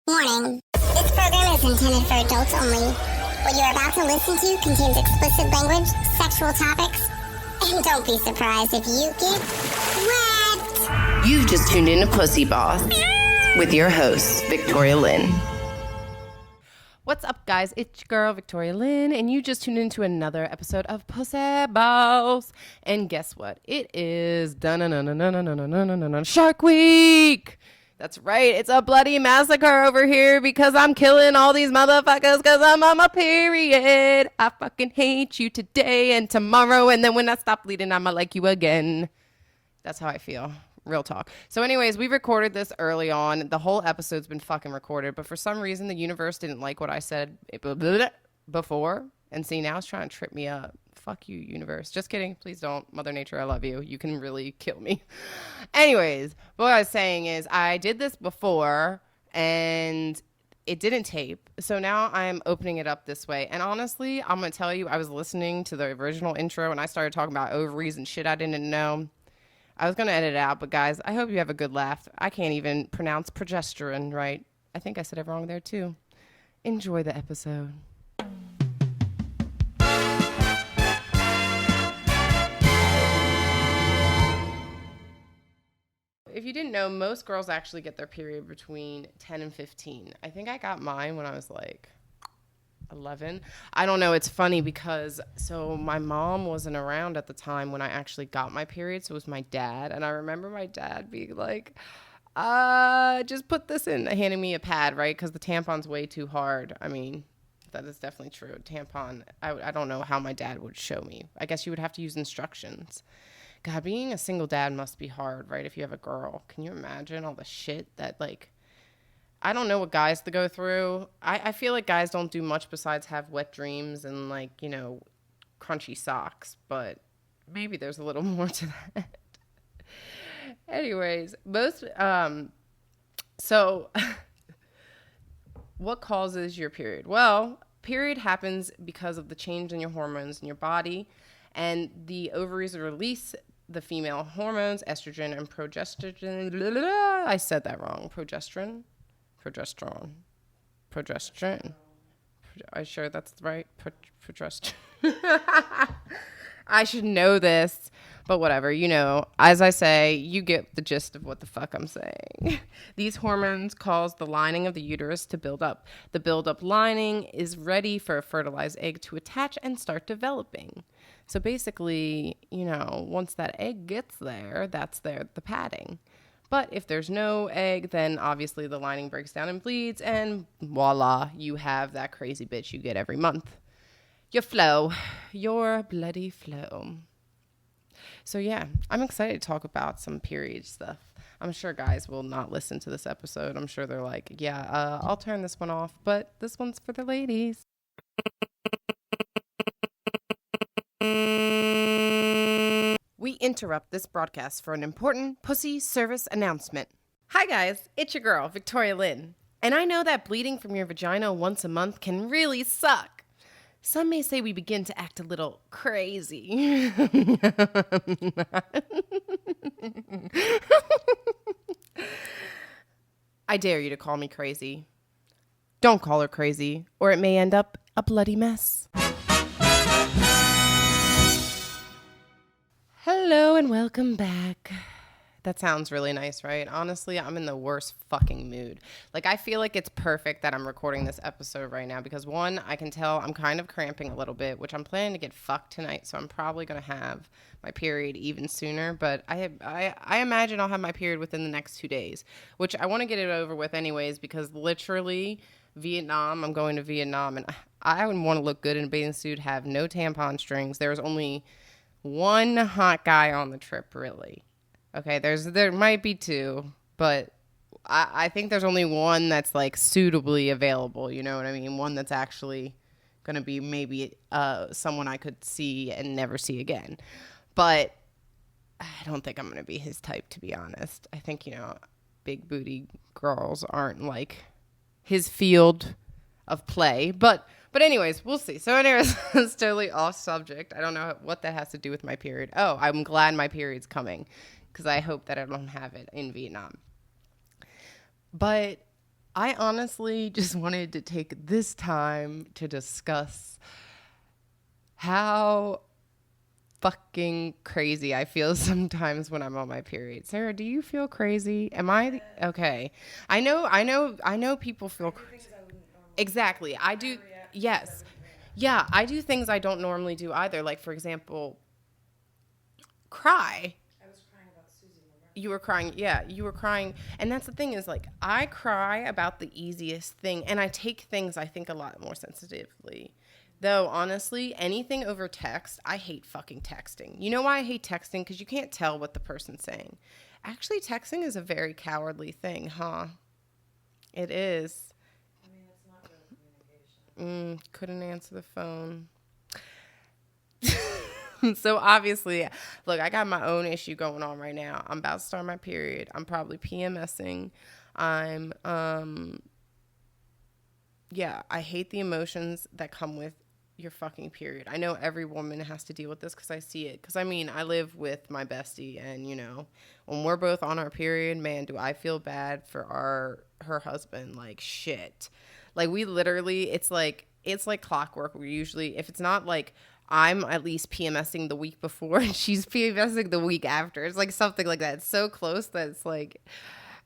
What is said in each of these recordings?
Warning. This program is intended for adults only. What you're about to listen to contains explicit language, sexual topics, and don't be surprised if you get wet. You've just tuned in to PooseBoss with your host, Victoria Lynn. What's up, guys? It's your girl, Victoria Lynn, and you just tuned into another episode of PooseBoss. And guess what? It is Shark Week. That's right. It's a bloody massacre over here because I'm killing all these motherfuckers because I'm on my period. I fucking hate you today and tomorrow, and then when I stop bleeding, I'ma like you again. That's how I feel. Real talk. So anyways, we recorded this early on. The whole episode's been fucking recorded, but for some reason, the universe didn't like what I said before. And see, now it's trying to trip me up. Fuck you, universe. Just kidding. Please don't. Mother Nature, I love you. You can really kill me. Anyways, what I was saying is I did this before and it didn't tape. So now I'm opening it up this way. And honestly, I'm going to tell you, I was listening to the original intro and I started talking about ovaries and shit I didn't know. I was going to edit it out, but guys, I hope you have a good laugh. I can't even pronounce progesterone right. I think I said it wrong there too. Enjoy the episode. If you didn't know, most girls actually get their period between 10 and 15. I think I got mine when I was like 11. I don't know. It's funny because my mom wasn't around at the time when I actually got my period. So it was my dad. And I remember my dad being like, just put this in, handing me a pad, right? Because the tampon's way too hard. I mean, that is definitely true. Tampon, I don't know how my dad would show me. I guess you would have to use instructions. God, being a single dad must be hard, right? If you have a girl, can you imagine all the shit that, like, I don't know what guys to go through. I feel like guys don't do much besides have wet dreams and, like, you know, crunchy socks, but maybe there's a little more to that. Anyways, so what causes your period? Well, period happens because of the change in your hormones in your body, and the ovaries release the female hormones, estrogen and progesterone. I said that wrong. Progesterone. Are you sure that's right? Progesterone. I should know this, but whatever. You know, as I say, you get the gist of what the fuck I'm saying. These hormones cause the lining of the uterus to build up. The build-up lining is ready for a fertilized egg to attach and start developing. So basically, you know, once that egg gets there, that's the padding. But if there's no egg, then obviously the lining breaks down and bleeds, and voila, you have that crazy bitch you get every month. Your bloody flow. So yeah, I'm excited to talk about some period stuff. I'm sure guys will not listen to this episode. I'm sure they're like, yeah, I'll turn this one off, but this one's for the ladies. We interrupt this broadcast for an important pussy service announcement. Hi guys, it's your girl, Victoria Lynn. And I know that bleeding from your vagina once a month can really suck. Some may say we begin to act a little crazy. I dare you to call me crazy. Don't call her crazy, or it may end up a bloody mess. Hello and welcome back. That sounds really nice, right? Honestly, I'm in the worst fucking mood. Like, I feel like it's perfect that I'm recording this episode right now because, one, I can tell I'm kind of cramping a little bit, which I'm planning to get fucked tonight, so I'm probably going to have my period even sooner. But I imagine I'll have my period within the next 2 days, which I want to get it over with anyways because literally Vietnam, I'm going to Vietnam, and I would want to look good in a bathing suit, have no tampon strings. There's only one hot guy on the trip, really. Okay, there might be two, but I think there's only one that's like suitably available, you know what I mean? One that's actually going to be maybe someone I could see and never see again. But I don't think I'm going to be his type, to be honest. I think, you know, big booty girls aren't like his field of play, but anyways, we'll see. So anyways, it's totally off subject. I don't know what that has to do with my period. Oh, I'm glad my period's coming because I hope that I don't have it in Vietnam. But I honestly just wanted to take this time to discuss how fucking crazy I feel sometimes when I'm on my period. Sarah, do you feel crazy? Am I okay? I know people feel crazy. Exactly. I do. Yes. Yeah, I do things I don't normally do either. Like, for example, cry. You were crying. Yeah, you were crying. And that's the thing is, like, I cry about the easiest thing. And I take things, I think, a lot more sensitively. Though, honestly, anything over text, I hate fucking texting. You know why I hate texting? Because you can't tell what the person's saying. Actually, texting is a very cowardly thing, huh? It is. I mean, it's not real communication. Couldn't answer the phone. So obviously, look, I got my own issue going on right now. I'm about to start my period. I'm probably PMSing. I hate the emotions that come with your fucking period. I know every woman has to deal with this because I see it. Because, I mean, I live with my bestie, and, you know, when we're both on our period, man, do I feel bad for her husband. Like, shit. Like, we literally, it's like clockwork. We usually, if it's not like I'm at least PMSing the week before and she's PMSing the week after. It's like something like that. It's so close that it's like,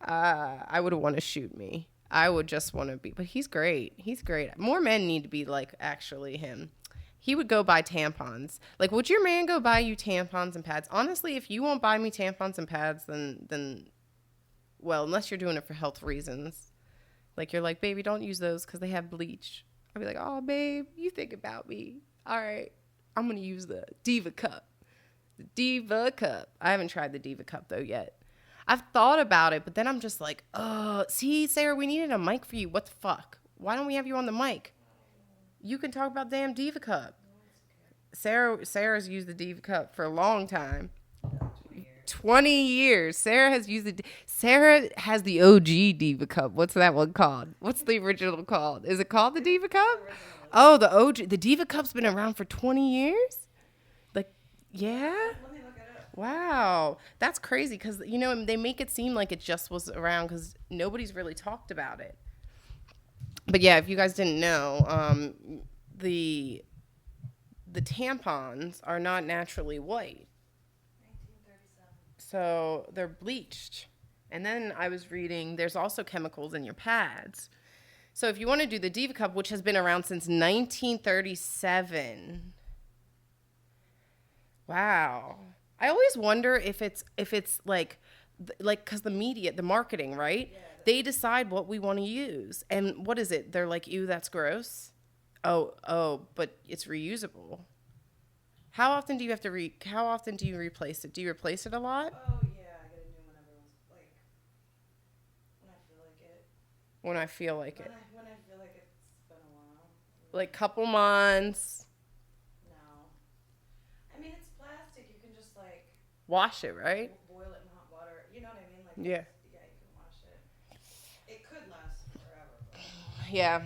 I would want to shoot me. I would just want to be, but he's great. He's great. More men need to be like actually him. He would go buy tampons. Like, would your man go buy you tampons and pads? Honestly, if you won't buy me tampons and pads, then, well, unless you're doing it for health reasons. Like, you're like, baby, don't use those because they have bleach. I'd be like, oh, babe, you think about me. All right. I'm going to use the Diva Cup. The Diva Cup. I haven't tried the Diva Cup, though, yet. I've thought about it, but then I'm just like, see, Sarah, we needed a mic for you. What the fuck? Why don't we have you on the mic? You can talk about damn Diva Cup. Sarah's used the Diva Cup for a long time. 20 years. Sarah has the OG Diva Cup. What's that one called? What's the original called? Is it called the Diva Cup? Oh, the OG. The Diva Cup's been around for 20 years? Like, yeah? Let me look it up. Wow. That's crazy because, you know, they make it seem like it just was around because nobody's really talked about it. But, yeah, if you guys didn't know, the tampons are not naturally white. 1937. So they're bleached. And then I was reading there's also chemicals in your pads. So if you want to do the Diva Cup, which has been around since 1937. Wow. I always wonder if it's like because the media, the marketing, right? Yeah, they decide what we want to use. And what is it? They're like, ew, that's gross. Oh, but it's reusable. How often do you replace it? Do you replace it a lot? Oh, yeah, I get a new one every once, like, when I feel like it. When I feel like it. When I feel like it's been a while. Like couple months. No. I mean, it's plastic. You can just, like, Wash it, right? boil it in hot water. You know what I mean? Like, Yeah. Yeah, you can wash it. It could last forever. But Yeah.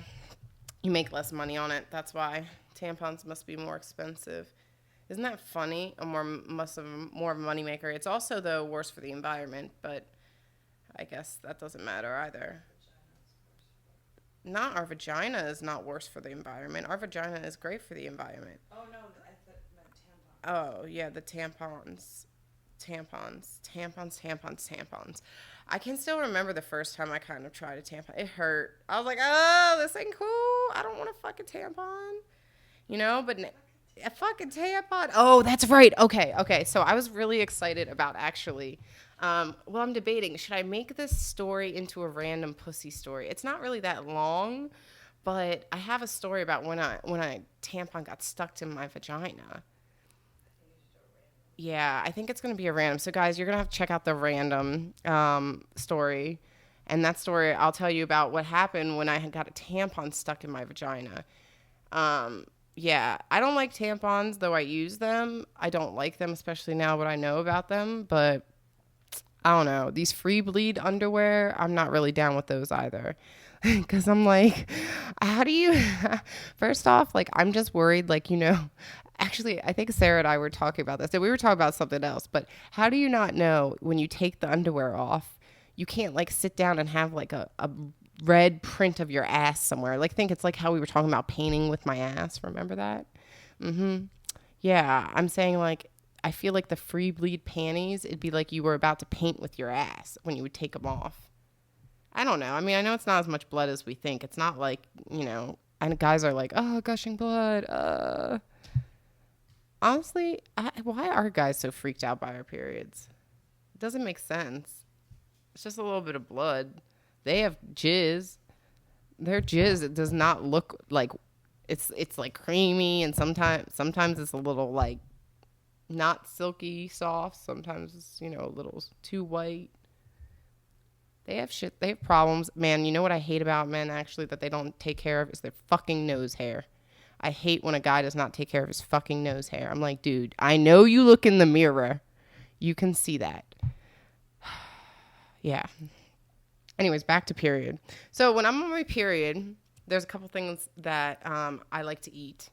You make less money on it. That's why tampons must be more expensive. Isn't that funny? More of a money maker. It's also, though, worse for the environment, but I guess that doesn't matter either. Not our vagina is not worse for the environment. Our vagina is great for the environment. oh, no, I thought meant tampons. Oh, yeah, the tampons. I can still remember the first time I kind of tried a tampon. It hurt. I was like, oh, this ain't cool. I don't want a fucking tampon. You know, but a fucking tampon. Oh, that's right. Okay. So I was really excited about actually. I'm debating. Should I make this story into a random pussy story? It's not really that long, but I have a story about when a tampon got stuck in my vagina. Yeah, I think it's going to be a random. So, guys, you're going to have to check out the random story. And that story, I'll tell you about what happened when I had got a tampon stuck in my vagina. Yeah, I don't like tampons, though I use them. I don't like them, especially now what I know about them. But I don't know. These free bleed underwear, I'm not really down with those either. Because I'm like, how do you... First off, like, I'm just worried, like, you know... Actually, I think Sarah and I were talking about this. And we were talking about something else. But how do you not know when you take the underwear off, you can't, like, sit down and have, like, a red print of your ass somewhere. Like, think it's like how we were talking about painting with my ass. Remember that? Yeah, I'm saying, like, I feel like the free bleed panties, it'd be like you were about to paint with your ass when you would take them off. I don't know. I mean, I know it's not as much blood as we think. It's not like, you know, and guys are like, oh, gushing blood. Honestly, why are guys so freaked out by our periods? It doesn't make sense. It's just a little bit of blood. They have jizz. Their jizz, it does not look like it's like creamy, and sometimes it's a little like not silky soft. Sometimes it's, you know, a little too white. They have shit. They have problems. Man, you know what I hate about men, actually, that they don't take care of is their fucking nose hair. I hate when a guy does not take care of his fucking nose hair. I'm like, dude, I know you look in the mirror. You can see that. Yeah. Anyways, back to period. So when I'm on my period, there's a couple things that I like to eat.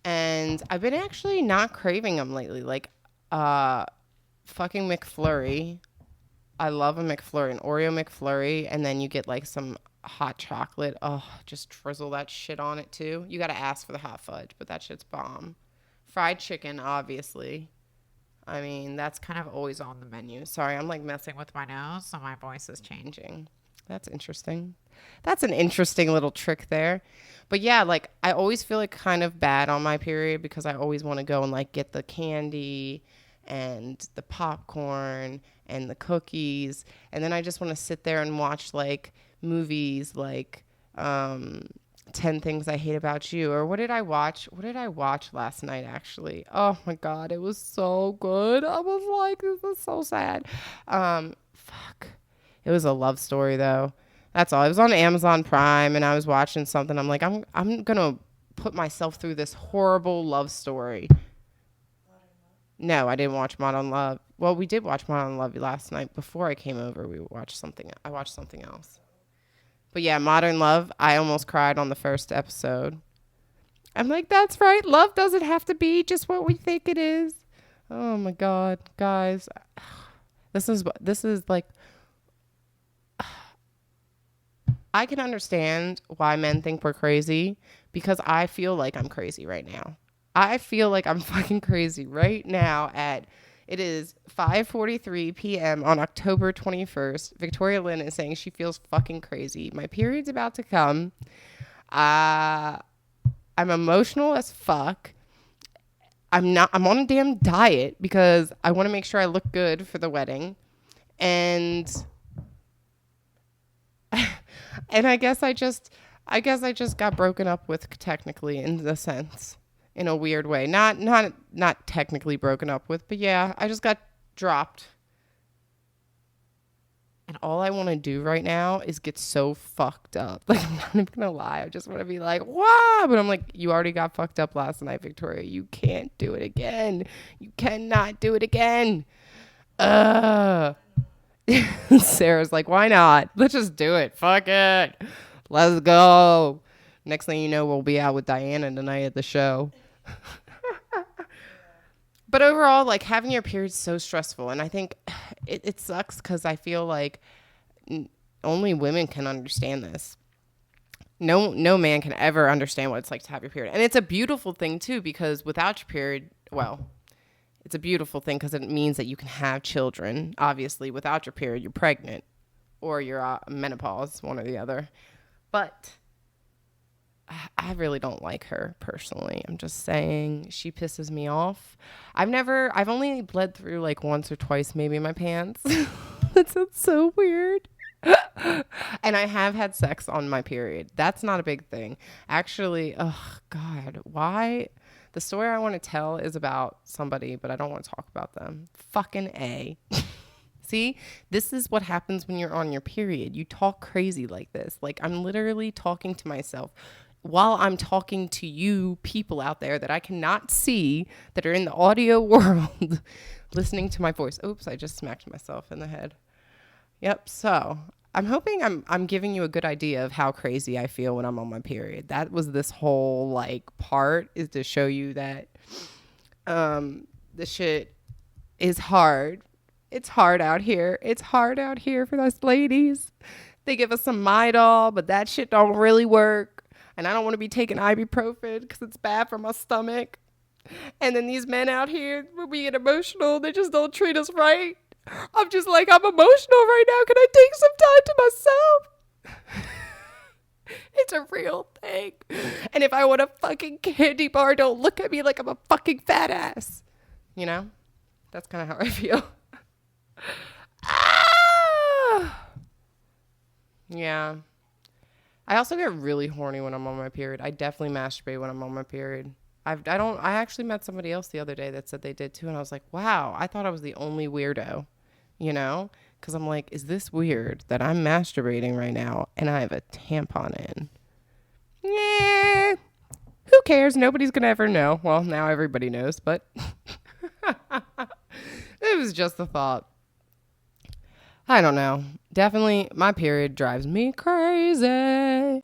And I've been actually not craving them lately. Like, fucking McFlurry. I love a McFlurry, an Oreo McFlurry, and then you get like some hot chocolate. Oh, just drizzle that shit on it too. You gotta ask for the hot fudge, but that shit's bomb. Fried chicken, obviously. I mean, that's kind of always on the menu. Sorry, I'm like messing with my nose, so my voice is changing. That's interesting. That's an interesting little trick there. But yeah, like I always feel like kind of bad on my period because I always want to go and like get the candy and the popcorn and the cookies, and then I just want to sit there and watch like movies like 10 Things I Hate About You, or what did I watch last night, actually? Oh my god, it was so good. I was like, this is so sad. Fuck, it was a love story though. That's all. It was on Amazon Prime, and I was watching something. I'm like, I'm gonna put myself through this horrible love story. No, I didn't watch Modern Love. Well, we did watch Modern Love last night. Before I came over, I watched something else. But yeah, Modern Love, I almost cried on the first episode. I'm like, that's right. Love doesn't have to be just what we think it is. Oh my God, guys. This is like, I can understand why men think we're crazy because I feel like I'm crazy right now. I feel like I'm fucking crazy right now it is 5:43 p.m. on October 21st. Victoria Lynn is saying she feels fucking crazy. My period's about to come. I'm emotional as fuck. I'm on a damn diet because I want to make sure I look good for the wedding. And I guess I just got broken up with, technically, in a sense. In a weird way. Not technically broken up with, but yeah, I just got dropped. And all I want to do right now is get so fucked up. Like, I'm not even gonna lie. I just want to be like, wow. But I'm like, you already got fucked up last night, Victoria. You can't do it again. You cannot do it again. Sarah's like, why not? Let's just do it. Fuck it. Let's go. Next thing you know, we'll be out with Diana tonight at the show. But overall, like, having your period's so stressful, and I think it sucks because I feel like only women can understand this. No man can ever understand what it's like to have your period, and it's a beautiful thing too because without your period, well, it's a beautiful thing because it means that you can have children. Obviously, without your period, you're pregnant or you're menopause, one or the other. But I really don't like her personally. I'm just saying, she pisses me off. I've only bled through like once or twice maybe in my pants. That sounds so weird. And I have had sex on my period. That's not a big thing. Actually, oh God, why? The story I want to tell is about somebody, but I don't want to talk about them. Fucking A. See, this is what happens when you're on your period. You talk crazy like this. Like, I'm literally talking to myself while I'm talking to you people out there that I cannot see, that are in the audio world, listening to my voice. Oops, I just smacked myself in the head. Yep, so I'm hoping I'm giving you a good idea of how crazy I feel when I'm on my period. That was this whole, like, part, is to show you that this shit is hard. It's hard out here. It's hard out here for us ladies. They give us some Midol, but that shit don't really work. And I don't want to be taking ibuprofen because it's bad for my stomach. And then these men out here, when we get emotional, they just don't treat us right. I'm just like, I'm emotional right now. Can I take some time to myself? It's a real thing. And if I want a fucking candy bar, don't look at me like I'm a fucking fat ass. You know? That's kind of how I feel. Yeah. I also get really horny when I'm on my period. I definitely masturbate when I'm on my period. I actually met somebody else the other day that said they did too. And I was like, wow, I thought I was the only weirdo, you know? Because I'm like, is this weird that I'm masturbating right now and I have a tampon in? Yeah. Who cares? Nobody's going to ever know. Well, now everybody knows, but it was just a thought. I don't know. Definitely, my period drives me crazy.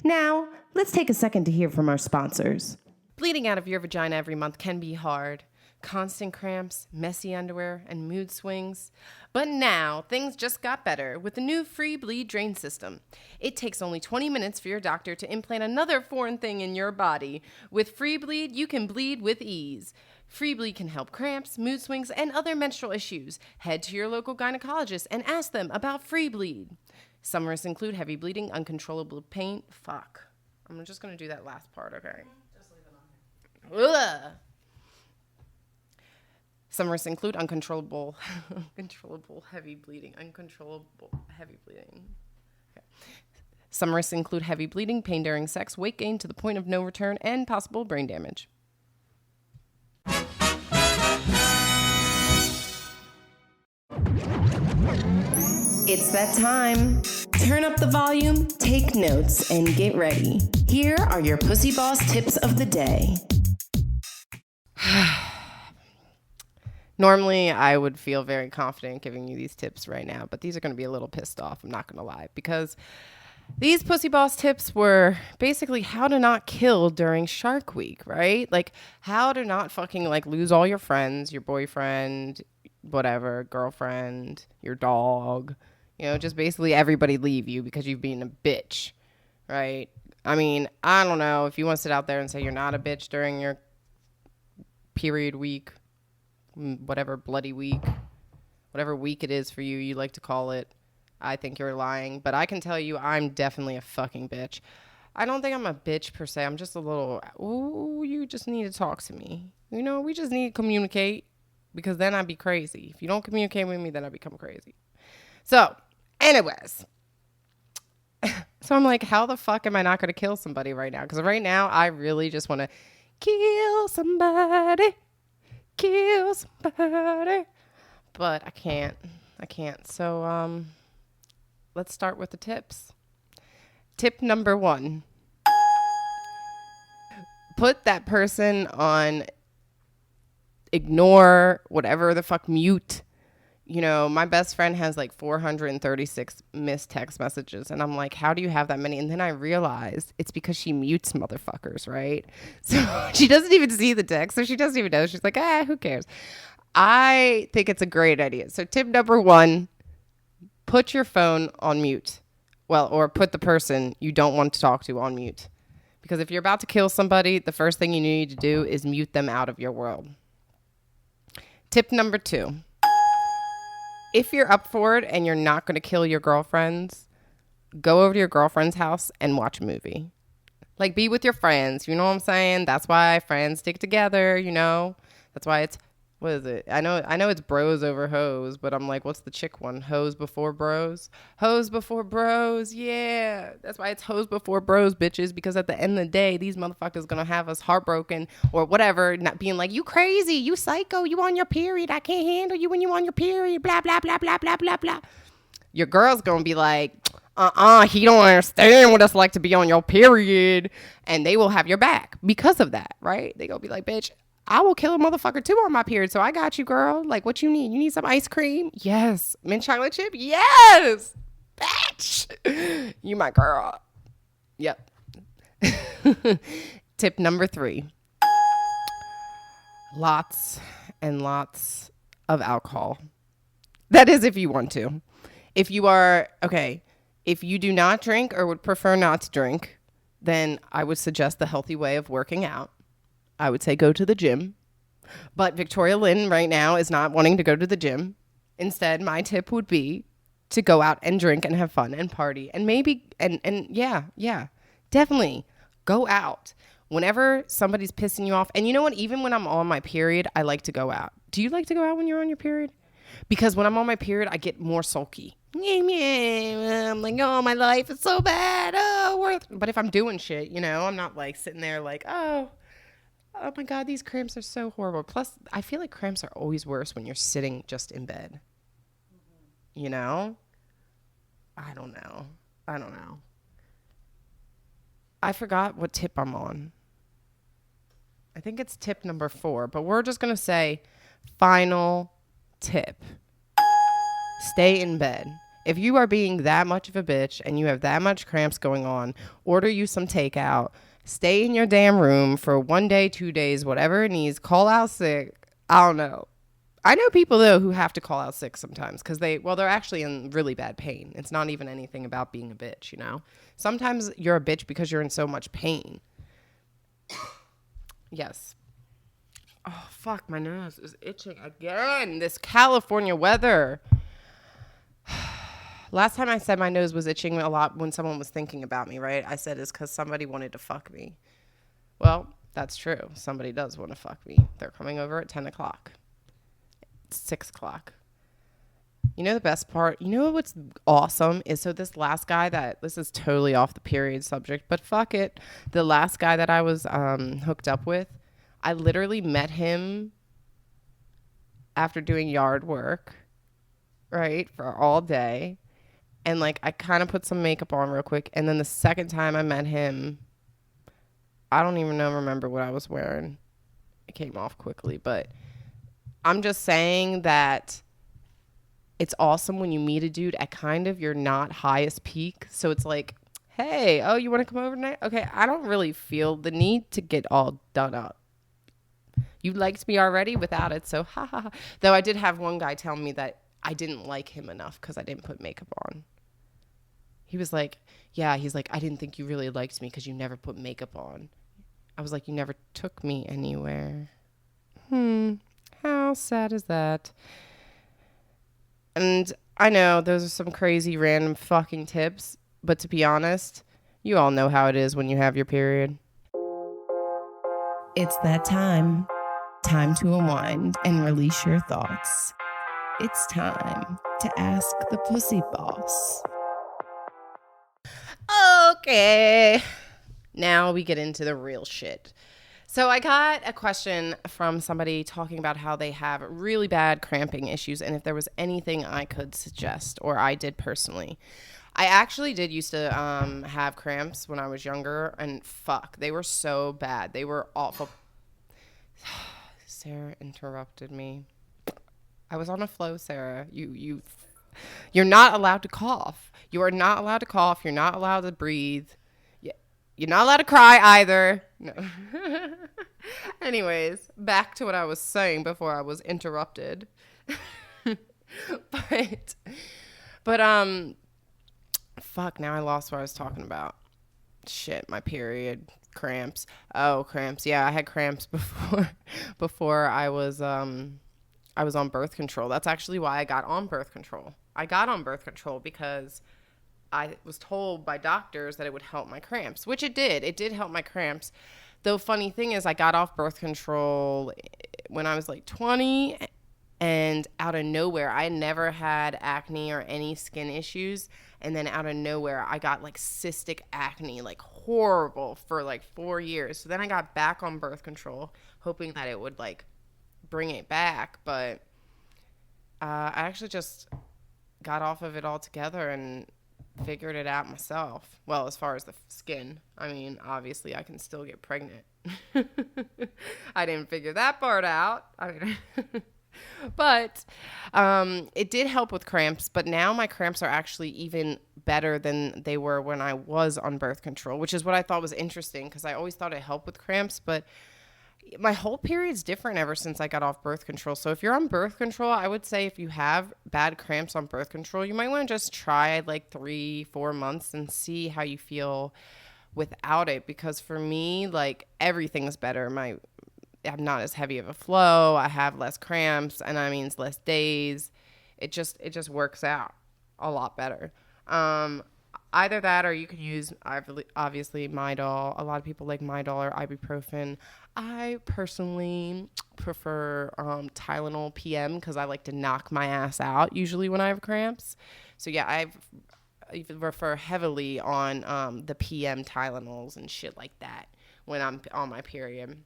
Now, let's take a second to hear from our sponsors. Bleeding out of your vagina every month can be hard. Constant cramps, messy underwear, and mood swings. But now, things just got better with the new free bleed drain system. It takes only 20 minutes for your doctor to implant another foreign thing in your body. With free bleed, you can bleed with ease. Free bleed can help cramps, mood swings, and other menstrual issues. Head to your local gynecologist and ask them about free bleed. Some risks include heavy bleeding, uncontrollable pain. Fuck. I'm just going to do that last part, okay? Just leave it on here. Ugh. Some risks include uncontrollable heavy bleeding. Okay. Some risks include heavy bleeding, pain during sex, weight gain to the point of no return, and possible brain damage. It's that time. Turn up the volume, take notes, and get ready. Here are your PooseBoss tips of the day. Normally, I would feel very confident giving you these tips right now, but these are going to be a little pissed off, I'm not going to lie, because these PooseBoss tips were basically how to not kill during Shark Week, right? Like, how to not fucking, like, lose all your friends, your boyfriend, whatever, girlfriend, your dog, you know, just basically everybody leave you because you've been a bitch, right? I mean, I don't know if you want to sit out there and say you're not a bitch during your period week, whatever bloody week, whatever week it is for you, you like to call it. I think you're lying, but I can tell you I'm definitely a fucking bitch. I don't think I'm a bitch per se. I'm just a little, ooh, you just need to talk to me. You know, we just need to communicate because then I'd be crazy. If you don't communicate with me, then I become crazy. So, anyways. So I'm like, how the fuck am I not going to kill somebody right now? Because right now I really just want to kill somebody. Kill somebody, but I can't. So, let's start with the tips. Tip number 1. Put that person on ignore, whatever the fuck, mute. You know, my best friend has like 436 missed text messages. And I'm like, how do you have that many? And then I realized it's because she mutes motherfuckers, right? So she doesn't even see the text. So she doesn't even know. She's like, who cares? I think it's a great idea. So tip number 1, put your phone on mute. Well, or put the person you don't want to talk to on mute. Because if you're about to kill somebody, the first thing you need to do is mute them out of your world. Tip number 2. If you're up for it and you're not going to kill your girlfriends, go over to your girlfriend's house and watch a movie. Like, be with your friends. You know what I'm saying? That's why friends stick together, you know? That's why it's, what is it? I know it's bros over hoes, but I'm like, what's the chick one? Hoes before bros? Hoes before bros, yeah. That's why it's hoes before bros, bitches, because at the end of the day, these motherfuckers gonna have us heartbroken or whatever, not being like, you crazy, you psycho, you on your period, I can't handle you when you on your period, blah, blah, blah, blah, blah, blah, blah. Your girl's gonna be like, he don't understand what it's like to be on your period, and they will have your back because of that, right? They gonna be like, bitch, I will kill a motherfucker too on my period, so I got you, girl. Like, what you need? You need some ice cream? Yes. Mint chocolate chip? Yes. Bitch. You my girl. Yep. Tip number 3. lots and lots of alcohol. That is if you want to. If you are, okay, if you do not drink or would prefer not to drink, then I would suggest the healthy way of working out. I would say go to the gym. But Victoria Lynn right now is not wanting to go to the gym. Instead, my tip would be to go out and drink and have fun and party. And maybe, and yeah, definitely go out. Whenever somebody's pissing you off, and you know what, even when I'm on my period, I like to go out. Do you like to go out when you're on your period? Because when I'm on my period, I get more sulky. I'm like, oh, my life is so bad. But if I'm doing shit, you know, I'm not like sitting there like, oh my God, these cramps are so horrible. Plus, I feel like cramps are always worse when you're sitting just in bed. You know? I don't know. I forgot what tip I'm on. I think it's tip number 4, but we're just going to say final tip. Stay in bed. If you are being that much of a bitch and you have that much cramps going on, order you some takeout. Stay in your damn room for 1 day, 2 days, whatever it needs. Call out sick. I don't know. I know people, though, who have to call out sick sometimes because they're actually in really bad pain. It's not even anything about being a bitch, you know? Sometimes you're a bitch because you're in so much pain. Yes. Oh, fuck, my nose is itching again. This California weather. Last time I said my nose was itching a lot when someone was thinking about me, right? I said it's because somebody wanted to fuck me. Well, that's true. Somebody does want to fuck me. They're coming over at 10 o'clock. It's 6 o'clock. You know the best part? You know what's awesome is so this last guy this is totally off the period subject, but fuck it. The last guy that I was hooked up with, I literally met him after doing yard work, right, for all day. And, like, I kind of put some makeup on real quick. And then the second time I met him, I don't even remember what I was wearing. It came off quickly. But I'm just saying that it's awesome when you meet a dude at kind of your not highest peak. So it's like, hey, oh, you want to come over tonight? Okay, I don't really feel the need to get all done up. You liked me already without it, so ha ha ha. Though I did have one guy tell me that I didn't like him enough because I didn't put makeup on. He was like, yeah, he's like, I didn't think you really liked me because you never put makeup on. I was like, you never took me anywhere. How sad is that? And I know those are some crazy random fucking tips, but to be honest, you all know how it is when you have your period. It's that time. Time to unwind and release your thoughts. It's time to ask the PooseBoss. Okay. Now we get into the real shit. So I got a question from somebody talking about how they have really bad cramping issues and if there was anything I could suggest or I did personally. I actually did used to have cramps when I was younger, and fuck, they were so bad. They were awful. Sarah interrupted me. I was on a flow, Sarah. You're not allowed to cough. You are not allowed to cough. You're not allowed to breathe. You're not allowed to cry either. No. Anyways, back to what I was saying before I was interrupted. But fuck, now I lost what I was talking about. Shit, my period, cramps. Oh, cramps. Yeah, I had cramps before I was on birth control. That's actually why I got on birth control. I got on birth control because I was told by doctors that it would help my cramps, which it did. It did help my cramps. The funny thing is I got off birth control when I was like 20, and out of nowhere, I never had acne or any skin issues. And then out of nowhere, I got like cystic acne, like horrible for like 4 years. So then I got back on birth control, hoping that it would like bring it back. But I actually just got off of it altogether and figured it out myself. Well, as far as the skin, I mean, obviously I can still get pregnant. I didn't figure that part out. I mean, but it did help with cramps, but now my cramps are actually even better than they were when I was on birth control, which is what I thought was interesting because I always thought it helped with cramps, but my whole period's different ever since I got off birth control. So if you're on birth control, I would say if you have bad cramps on birth control, you might want to just try like 3-4 months and see how you feel without it. Because for me, like, everything's better. I'm not as heavy of a flow. I have less cramps, and that means less days. It just works out a lot better. Either that, or you can use, obviously, Midol. A lot of people like Midol or ibuprofen. I personally prefer Tylenol PM because I like to knock my ass out usually when I have cramps. So yeah, I refer heavily on the PM Tylenols and shit like that when I'm on my period.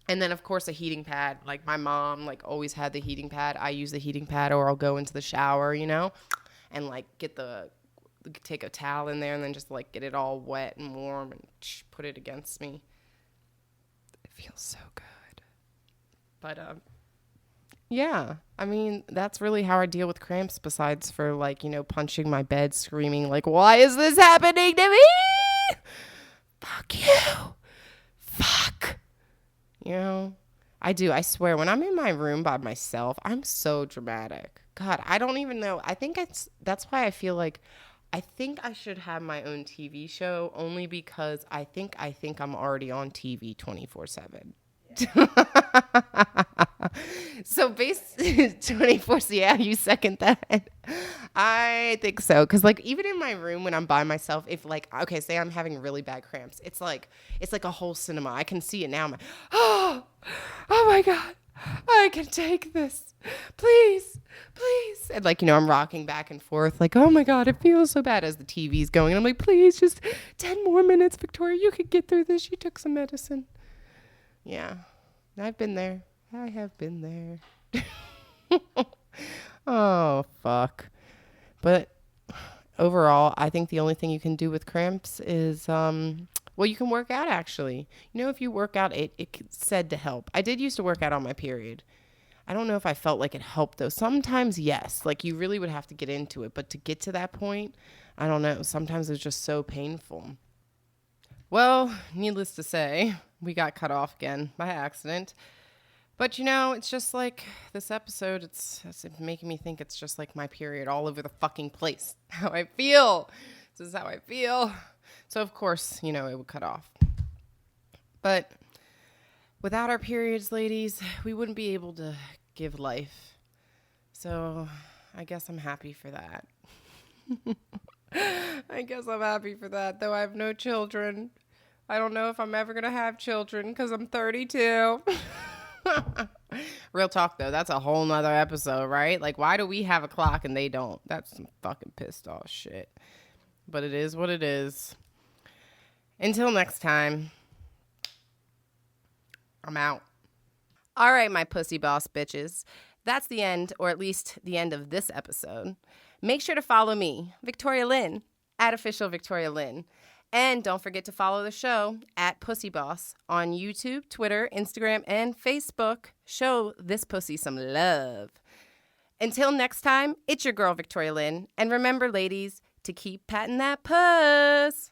And then, of course, a heating pad. Like, my mom, like, always had the heating pad. I use the heating pad, or I'll go into the shower, you know, and, like, take a towel in there and then just, like, get it all wet and warm and put it against me. It feels so good. But, yeah, I mean, that's really how I deal with cramps, besides for, like, you know, punching my bed, screaming, like, why is this happening to me? Fuck you. Fuck. You know, I swear, when I'm in my room by myself, I'm so dramatic. God, I don't even know. I think that's why I feel like I think I should have my own TV show, only because I think I'm already on TV 24/7. So 24, yeah, you second that. I think so. Cause like, even in my room when I'm by myself, if like, okay, say I'm having really bad cramps, it's like a whole cinema. I can see it now. I'm like, oh my God, I can take this. Please. And like, you know, I'm rocking back and forth like, oh my God, it feels so bad as the TV's going. And I'm like, please, just 10 more minutes, Victoria, you could get through this. You took some medicine. Yeah, I've been there. I have been there. Oh, fuck. But overall, I think the only thing you can do with cramps is, well, you can work out, actually. You know, if you work out, it's said to help. I did used to work out on my period. I don't know if I felt like it helped, though. Sometimes, yes. Like, you really would have to get into it. But to get to that point, I don't know. Sometimes it's just so painful. Well, needless to say, we got cut off again by accident. But, you know, it's just like this episode, it's making me think it's just like my period all over the fucking place. How I feel. This is how I feel. So, of course, you know, it would cut off. But without our periods, ladies, we wouldn't be able to give life. So I guess I'm happy for that. I guess I'm happy for that, though I have no children. I don't know if I'm ever going to have children because I'm 32. Real talk, though, that's a whole nother episode, right? Like, why do we have a clock and they don't? That's some fucking pissed off shit. But it is what it is. Until next time, I'm out. All right, my pussy boss bitches. That's the end, or at least the end of this episode. Make sure to follow me, Victoria Lynn, at official Victoria Lynn. And don't forget to follow the show at PooseBoss on YouTube, Twitter, Instagram, and Facebook. Show this pussy some love. Until next time, it's your girl, Victoria Lynn. And remember, ladies, to keep patting that puss.